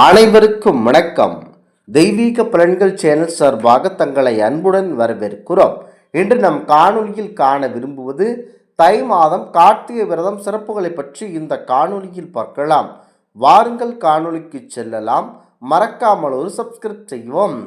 அனைவருக்கும் வணக்கம். தெய்வீக பலன்கள் சேனல் சார்பாக தங்களை அன்புடன் வரவேற்கிறோம். இன்று நம் காணொலியில் காண விரும்புவது தை மாதம் கார்த்திகை விரதம் சிறப்புகளை பற்றி இந்த காணொலியில் பார்க்கலாம். வாருங்கள் காணொலிக்கு செல்லலாம். மறக்காமல் ஒரு சப்ஸ்கிரைப் செய்வோம்.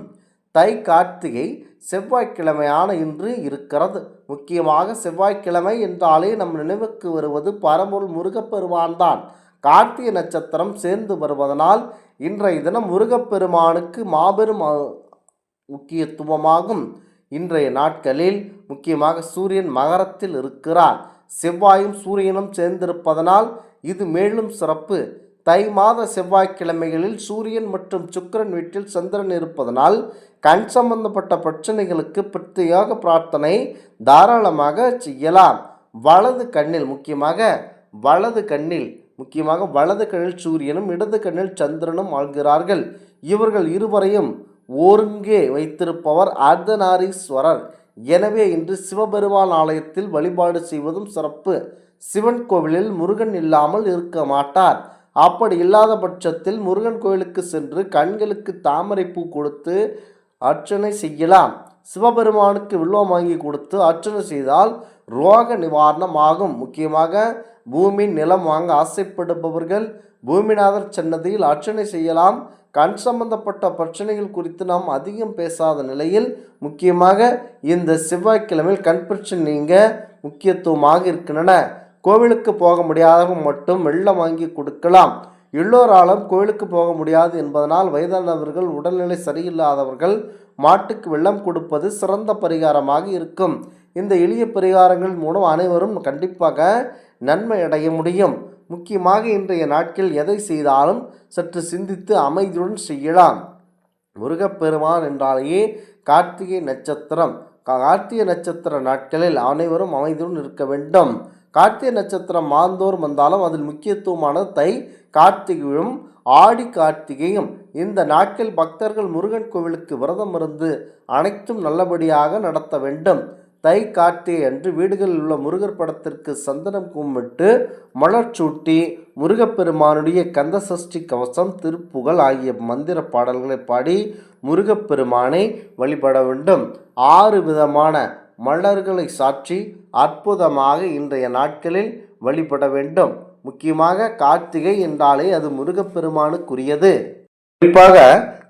தை கார்த்திகை செவ்வாய்க்கிழமையான இன்று இருக்கிறது. முக்கியமாக செவ்வாய்க்கிழமை என்றாலே நம் நினைவுக்கு வருவது பரம்பொருள் முருகப்பெருமான் தான். கார்த்திகை நட்சத்திரம் சேர்ந்து வருவதனால் இன்றைய தினம் முருகப்பெருமானுக்கு மாபெரும் முக்கியத்துவமாகும். இன்றைய நாட்களில் முக்கியமாக சூரியன் மகரத்தில் இருக்கிறார். செவ்வாயும் சூரியனும் சேர்ந்திருப்பதனால் இது மேலும் சிறப்பு. தை மாத செவ்வாய்க்கிழமைகளில் சூரியன் மற்றும் சுக்கிரன் வீட்டில் சந்திரன் இருப்பதனால் கண் சம்பந்தப்பட்ட பிரச்சனைகளுக்கு பிரத்யேக பிரார்த்தனை தாராளமாக செய்யலாம். வலது கண்ணில் வலது கண்ணில் சூரியனும் இடது கண்ணில் சந்திரனும் ஆள்கிறார்கள். இவர்கள் இருவரையும் ஒருங்கே வைத்திருப்பவர் அர்த்தநாரீஸ்வரர். எனவே இன்று சிவபெருமான் ஆலயத்தில் வழிபாடு செய்வதும் சிறப்பு. சிவன் கோவிலில் முருகன் இல்லாமல் இருக்க மாட்டார். அப்படி இல்லாத பட்சத்தில் முருகன் கோவிலுக்கு சென்று கண்களுக்கு தாமரை பூ கொடுத்து அர்ச்சனை செய்யலாம். சிவபெருமானுக்கு வில்வம் வாங்கி கொடுத்து அர்ச்சனை செய்தால் ரோக நிவாரணம் ஆகும். முக்கியமாக பூமி நிலம் வாங்க ஆசைப்படுபவர்கள் பூமிநாதர் சன்னதியில் அர்ச்சனை செய்யலாம். கண் சம்பந்தப்பட்ட பிரச்சனைகள் குறித்து நாம் அதிகம் பேசாத நிலையில் முக்கியமாக இந்த செவ்வாய்க்கிழமையில் கண் பிரச்சனை நீங்க முக்கியத்துவமாக இருக்கின்றன. கோவிலுக்கு போக முடியாதவங்க மட்டும் வெள்ளம் வாங்கி கொடுக்கலாம். எல்லோராலும் கோவிலுக்கு போக முடியாது என்பதனால் வயதானவர்கள், உடல்நிலை சரியில்லாதவர்கள் மாட்டுக்கு வெள்ளம் கொடுப்பது சிறந்த பரிகாரமாக இருக்கும். இந்த எளிய பரிகாரங்கள் மூலம் அனைவரும் கண்டிப்பாக நன்மை அடைய முடியும். முக்கியமாக இன்றைய நாட்களில் எதை செய்தாலும் சற்று சிந்தித்து அமைதியுடன் செய்யலாம். முருகப்பெருமான் என்றாலேயே கார்த்திகை நட்சத்திர நாட்களில் அனைவரும் அமைதியுடன் இருக்க வேண்டும். கார்த்திகை நட்சத்திரம் மாந்தோறும் வந்தாலும் அதில் முக்கியத்துவமானது தை கார்த்திகையும் ஆடி கார்த்திகையும். இந்த நாட்கள் பக்தர்கள் முருகன் கோவிலுக்கு விரதம் இருந்து அனைத்தும் நல்லபடியாக நடத்த வேண்டும். தை கார்த்திகை அன்று வீடுகளில் உள்ள முருகர் படத்திற்கு சந்தனம் கும்பிட்டு மலர் சூட்டி முருகப்பெருமானுடைய கந்த சஷ்டி கவசம், திருப்புகழ் ஆகிய மந்திர பாடல்களை பாடி முருகப்பெருமானை வழிபட வேண்டும். 6 விதமான மலர்களை சாற்றி அற்புதமாக இன்றைய நாட்களில் வழிபட வேண்டும். முக்கியமாக கார்த்திகை என்றாலே அது முருகப்பெருமானுக்குரியது. குறிப்பாக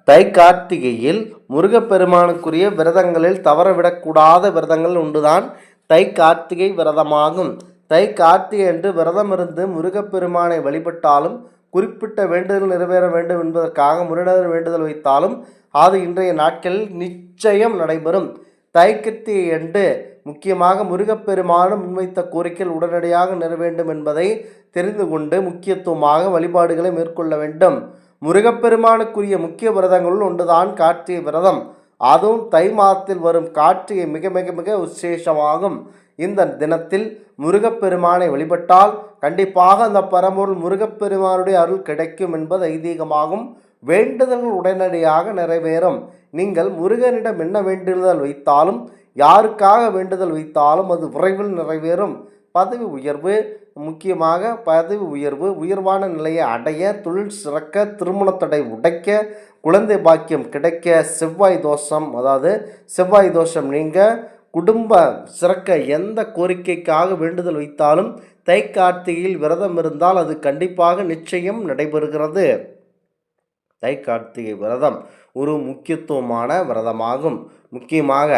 தை கார்த்திகையில் முருகப்பெருமானுக்குரிய விரதங்களில் தவறவிடக்கூடாத விரதங்கள் உண்டுதான் தை கார்த்திகை விரதமாகும். தை கார்த்திகை என்று விரதம் இருந்து முருகப்பெருமானை வழிபட்டாலும், குறிப்பிட்ட வேண்டுதல் நிறைவேற வேண்டும் என்பதற்காக முருகர் வேண்டுதல் வைத்தாலும் அது இன்றைய நாட்களில் நிச்சயம் நடைபெறும். தை கார்த்திகை என்று முக்கியமாக முருகப்பெருமானும் முன்வைத்த கோரிக்கைகள் உடனடியாக நிறைவேற வேண்டும் என்பதை தெரிந்து கொண்டு முக்கியத்துவமாக வழிபாடுகளை மேற்கொள்ள வேண்டும். முருகப்பெருமானுக்குரிய முக்கிய விரதங்களுள் ஒன்றுதான் கார்த்திகை விரதம். அதுவும் தை மாதத்தில் வரும் கார்த்திகை மிக மிக மிக விசேஷமாகும். இந்த தினத்தில் முருகப்பெருமானை வழிபட்டால் கண்டிப்பாக அந்த பரம்பொருள் முருகப்பெருமானுடைய அருள் கிடைக்கும் என்பது ஐதீகமாகும். வேண்டுதல்கள் உடனடியாக நிறைவேறும். நீங்கள் முருகனிடம் என்ன வேண்டுதல் வைத்தாலும், யாருக்காக வேண்டுதல் வைத்தாலும் அது விரைவில் நிறைவேறும். பதவி உயர்வு, முக்கியமாக பதவி உயர்வு, உயர்வான நிலையை அடைய, தொழில் சிறக்க, திருமண தடை உடைக்க, குழந்தை பாக்கியம் கிடைக்க, செவ்வாய் தோஷம் நீங்க, குடும்ப சிறக்க, எந்த கோரிக்கைக்காக வேண்டுதல் வைத்தாலும் தை கார்த்திகையில் விரதம் இருந்தால் அது கண்டிப்பாக நிச்சயம் நடைபெறுகிறது. தை கார்த்திகை விரதம் ஒரு முக்கியத்துவமான விரதமாகும். முக்கியமாக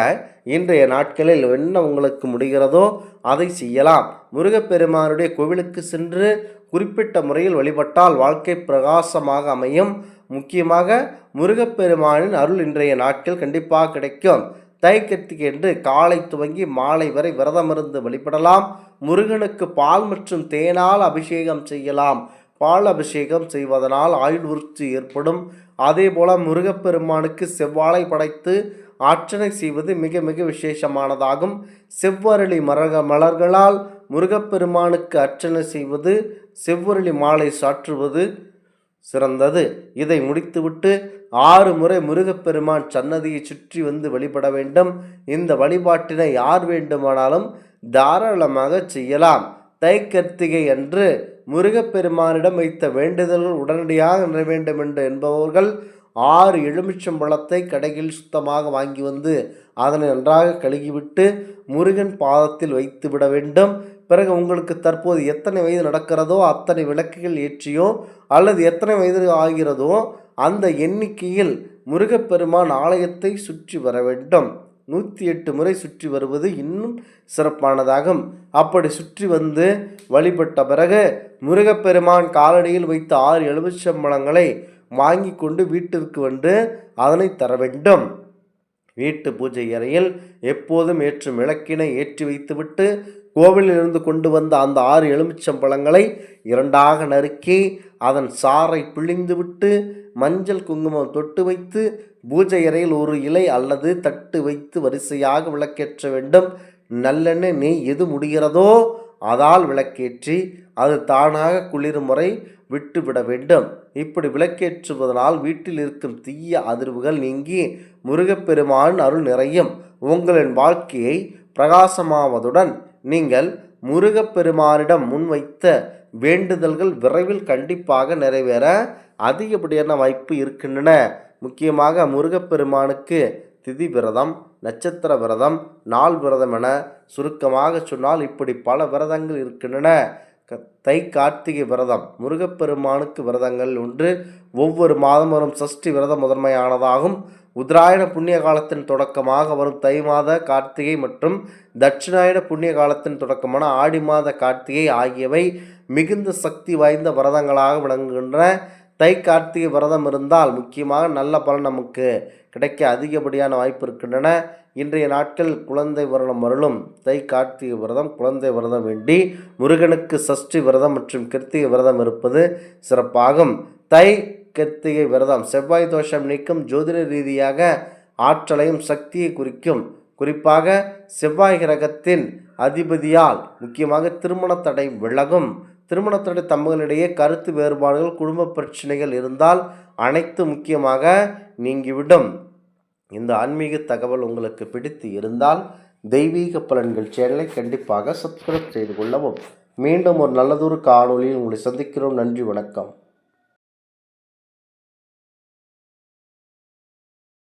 இன்றைய நாட்களில் என்ன உங்களுக்கு முடிகிறதோ அதை செய்யலாம். முருகப்பெருமானுடைய கோவிலுக்கு சென்று குறிப்பிட்ட முறையில் வழிபட்டால் வாழ்க்கை பிரகாசமாக அமையும். முக்கியமாக முருகப்பெருமானின் அருள் இன்றைய நாட்கள் கண்டிப்பாக கிடைக்கும். தை கார்த்திகை என்று காலை துவங்கி மாலை வரை விரதமிருந்து வழிபடலாம். முருகனுக்கு பால் மற்றும் தேனால் அபிஷேகம் செய்யலாம். பால் அபிஷேகம் செய்வதனால் ஆயுள் விருத்தி ஏற்படும். அதே போல முருகப்பெருமானுக்கு செவ்வாழை படைத்து அர்ச்சனை செய்வது மிக மிக விசேஷமானதாகும். செவ்வரளி மலர்களால் முருகப்பெருமானுக்கு அர்ச்சனை செய்வது, செவ்வரளி மாலை சாற்றுவது சிறந்தது. இதை முடித்துவிட்டு 6 முறை முருகப்பெருமான் சன்னதியை சுற்றி வந்து வழிபட வேண்டும். இந்த வழிபாட்டினை யார் வேண்டுமானாலும் தாராளமாக செய்யலாம். தை கார்த்திகை அன்று முருகப்பெருமானிடம் வைத்த வேண்டுதல்கள் உடனடியாக நிறைவேற வேண்டும் என்று என்பவர்கள் 6 எலுமிச்சம்பழத்தை கடையில் சுத்தமாக வாங்கி வந்து அதனை நன்றாக கழுகிவிட்டு முருகன் பாதத்தில் வைத்து விட வேண்டும். பிறகு உங்களுக்கு தற்போது எத்தனை வயது நடக்கிறதோ அத்தனை விளக்குகள் ஏற்றியோ அல்லது எத்தனை வயது ஆகிறதோ அந்த எண்ணிக்கையில் முருகப்பெருமான் ஆலயத்தை சுற்றி வர வேண்டும். 108 முறை சுற்றி வருவது இன்னும் சிறப்பானதாகும். அப்படி சுற்றி வந்து வழிபட்ட பிறகு முருகப்பெருமான் காலடியில் வைத்த 6 எலுமிச்சம்பழங்களை வாங்கி கொண்டு வீட்டிற்கு வந்து அதனை தர வேண்டும். வீட்டு பூஜை அறையில் எப்போதும் ஏற்றும் விளக்கினை ஏற்றி வைத்துவிட்டு கோவிலில் இருந்து கொண்டு வந்த அந்த 6 எலுமிச்சம்பழங்களை 2ஆக நறுக்கி அதன் சாறை பிழிந்துவிட்டு மஞ்சள் குங்குமம் தொட்டு வைத்து பூஜை அறையில் ஒரு இலை அல்லது தட்டு வைத்து வரிசையாக விளக்கேற்ற வேண்டும். நல்லெண்ணெய் நெய் எது முடிகிறதோ அதால் விளக்கேற்றி அது தானாக குளிரும் முறை விட்டுவிட வேண்டும். இப்படி விளக்கேற்றுவதனால் வீட்டில் இருக்கும் தீய அதிர்வுகள் நீங்கி முருகப்பெருமான் அருள் நிறையும். உங்களின் வாழ்க்கையை பிரகாசமாவதுடன் நீங்கள் முருகப்பெருமானிடம் முன்வைத்த வேண்டுதல்கள் விரைவில் கண்டிப்பாக நிறைவேற அதிகப்படியான வாய்ப்பு இருக்கின்றன. முக்கியமாக முருகப்பெருமானுக்கு திதி விரதம், நட்சத்திர விரதம், நாள் விரதம் என சுருக்கமாக சொன்னால் இப்படி பல விரதங்கள் இருக்கின்றன. தை கார்த்திகை விரதம் முருகப்பெருமானுக்கு விரதங்கள் ஒன்று. ஒவ்வொரு மாதம் வரும் சஷ்டி விரதம் முதன்மையானதாகும். உத்தராயண புண்ணிய காலத்தின் தொடக்கமாக வரும் தை மாத கார்த்திகை மற்றும் தட்சிணாயன புண்ணிய காலத்தின் தொடக்கமான ஆடி மாத கார்த்திகை ஆகியவை மிகுந்த சக்தி வாய்ந்த விரதங்களாக விளங்குகின்றன. தை கார்த்திகை விரதம் இருந்தால் முக்கியமாக நல்ல பலன் நமக்கு கிடைக்க அதிகப்படியான வாய்ப்பு இருக்கின்றன. இன்றைய நாட்கள் குழந்தை வருடம் வருளும் தை கார்த்திகை விரதம், குழந்தை விரதம் வேண்டி முருகனுக்கு சஷ்டி விரதம் மற்றும் கிருத்திகை விரதம் இருப்பது சிறப்பாகும். தை கிருத்திகை விரதம் செவ்வாய் தோஷம் நீக்கும். ஜோதிட ரீதியாக ஆற்றலையும் சக்தியை குறிக்கும். குறிப்பாக செவ்வாய் கிரகத்தின் அதிபதியால் முக்கியமாக திருமண தடை விலகும். திருமண தடை தம்பதிகளிடையே கருத்து வேறுபாடுகள், குடும்ப பிரச்சனைகள் இருந்தால் அனைத்து முக்கியமாக நீங்கிவிடும். இந்த ஆன்மீக தகவல் உங்களுக்கு பிடித்து இருந்தால் தெய்வீக பலன்கள் சேனலை கண்டிப்பாக சப்ஸ்கிரைப் செய்து கொள்ளவும். மீண்டும் ஒரு நல்லதொரு காணொளியில் உங்களை சந்திக்கிறோம். நன்றி, வணக்கம்.